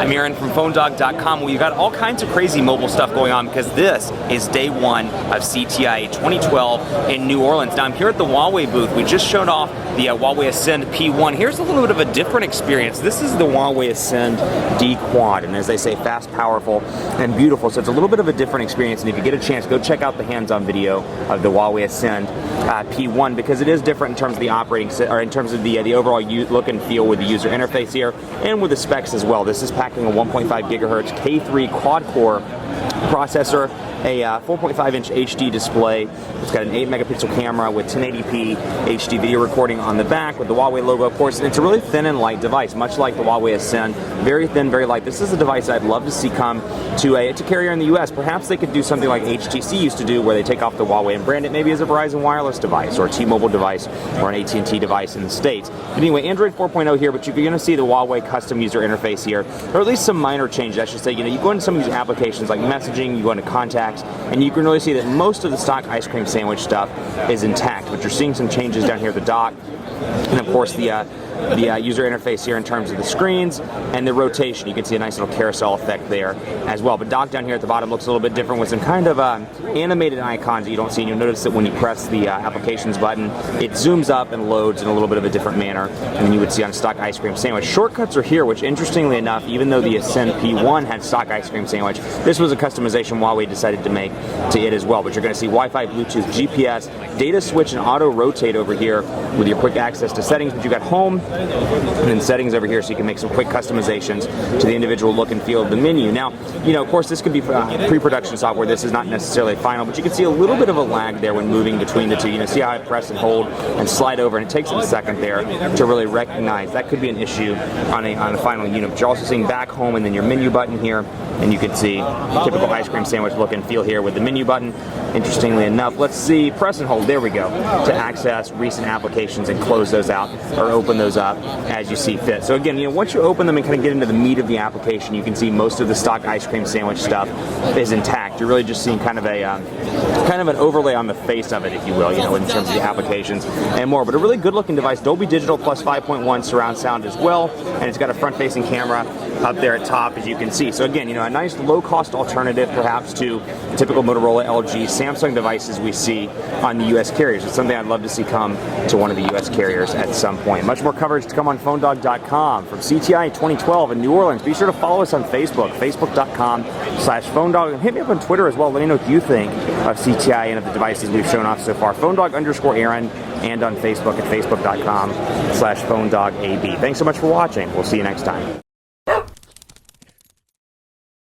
I'm Aaron from PhoneDog.com. Well, you got all kinds of crazy mobile stuff going on because this is day one of CTIA 2012 in New Orleans. Now I'm here at the Huawei booth. We just showed off the Huawei Ascend P1. Here's a little bit of a different experience. This is the Huawei Ascend D Quad, and as they say, fast, powerful, and beautiful. So it's a little bit of a different experience, and if you get a chance, go check out the hands-on video of the Huawei Ascend P1 because it is different in terms of the operating, or in terms of the overall look and feel with the user interface here, and with the specs as well. This is packing a 1.5 gigahertz K3 quad-core processor, a 4.5-inch HD display. It's got an 8-megapixel camera with 1080p HD video recording on the back with the Huawei logo, of course. And it's a really thin and light device, much like the Huawei Ascend. Very thin, very light. This is a device I'd love to see come to a carrier in the US. Perhaps they could do something like HTC used to do, where they take off the Huawei and brand it maybe as a Verizon Wireless device, or a T-Mobile device, or an AT&T device in the States. But anyway, Android 4.0 here, but you're going to see the Huawei custom user interface here, or at least some minor changes, I should say. You know, you go into some of these applications like messaging, you go into contacts, and you can really see that most of the stock ice cream sandwich stuff is intact, but you're seeing some changes down here at the dock, and of course the user interface here in terms of the screens and the rotation. You can see a nice little carousel effect there as well. But dock down here at the bottom looks a little bit different with some kind of animated icons that you don't see. And you'll notice that when you press the applications button, it zooms up and loads in a little bit of a different manner than you would see on a stock ice cream sandwich. Shortcuts are here, which interestingly enough, even though the Ascend P1 had stock ice cream sandwich, this was a customization Huawei decided to make to it as well. But you're going to see Wi-Fi, Bluetooth, GPS, data switch, and auto rotate over here with your quick access to settings. But you got home, and then settings over here, so you can make some quick customizations to the individual look and feel of the menu. Now, you know, of course, this could be pre-production software. This is not necessarily final, but you can see a little bit of a lag there when moving between the two. You know, see how I press and hold and slide over, and it takes a second there to really recognize. That could be an issue on a final unit. But you're also seeing back home and then your menu button here, and you can see typical ice cream sandwich look and feel here with the menu button. Interestingly enough, let's see, press and hold, there we go, to access recent applications and close those out or open those up as you see fit. So again, you know, once you open them and kind of get into the meat of the application, you can see most of the stock ice cream sandwich stuff is intact. You're really just seeing kind of an overlay on the face of it, if you will, you know, in terms of the applications and more. But a really good looking device, Dolby Digital plus 5.1 surround sound as well, and it's got a front facing camera up there at top, as you can see. So again, you know, a nice low cost alternative perhaps to typical Motorola, LG, Samsung devices we see on the US carriers. It's something I'd love to see come to one of the US carriers at some point. Much more coverage to come on PhoneDog.com. From CTIA 2012 in New Orleans, be sure to follow us on Facebook, Facebook.com/PhoneDog, and hit me up on Twitter as well. Let me know what you think of CTIA and of the devices we've shown off so far. PhoneDog_Aaron, and on Facebook at Facebook.com/PhoneDogAB. Thanks so much for watching. We'll see you next time.